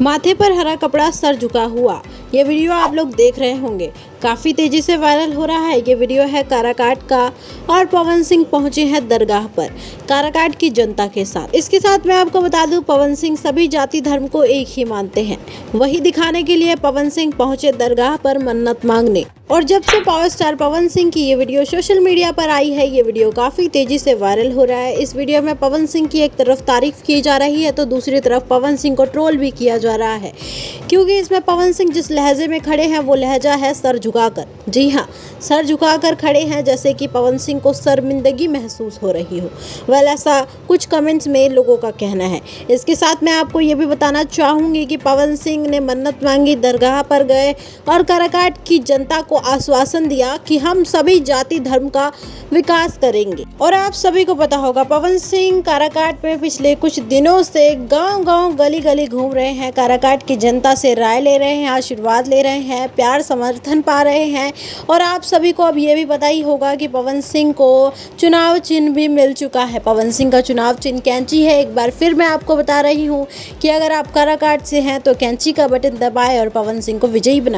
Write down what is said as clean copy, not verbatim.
माथे पर हरा कपड़ा, सर झुका हुआ। ये वीडियो आप लोग देख रहे होंगे, काफ़ी तेज़ी से वायरल हो रहा है। ये वीडियो है काराकाट का और पवन सिंह पहुंचे हैं दरगाह पर काराकाट की जनता के साथ। इसके साथ मैं आपको बता दूं, पवन सिंह सभी जाति धर्म को एक ही मानते हैं। वही दिखाने के लिए पवन सिंह पहुंचे दरगाह पर मन्नत मांगने। और जब से पावर स्टार पवन सिंह की ये वीडियो सोशल मीडिया पर आई है, ये वीडियो काफ़ी तेज़ी से वायरल हो रहा है। इस वीडियो में पवन सिंह की एक तरफ तारीफ की जा रही है तो दूसरी तरफ पवन सिंह को ट्रोल भी किया जा रहा है, क्योंकि इसमें पवन सिंह जिस लहजे में खड़े हैं वो लहजा है सर झुकाकर। जी हाँ, सर झुकाकर खड़े हैं, जैसे कि पवन सिंह को शर्मिंदगी महसूस हो रही हो। वेल, ऐसा कुछ कमेंट्स में लोगों का कहना है। इसके साथ मैं आपको ये भी बताना चाहूँगी कि पवन सिंह ने मन्नत मांगी, दरगाह पर गए और काराकाट की जनता को आश्वासन दिया कि हम सभी जाति धर्म का विकास करेंगे। और आप सभी को पता होगा, पवन सिंह काराकाट में पिछले कुछ दिनों से गांव-गांव, गली-गली घूम रहे हैं, काराकाट की जनता से राय ले रहे हैं, आशीर्वाद ले रहे हैं, प्यार समर्थन पा रहे हैं। और आप सभी को अब ये भी पता ही होगा कि पवन सिंह को चुनाव चिन्ह भी मिल चुका है। पवन सिंह का चुनाव चिन्ह कैंची है। एक बार फिर मैं आपको बता रही हूँ कि अगर आप काराकाट से हैं तो कैंची का बटन दबाएं और पवन सिंह को विजयी बनाएं।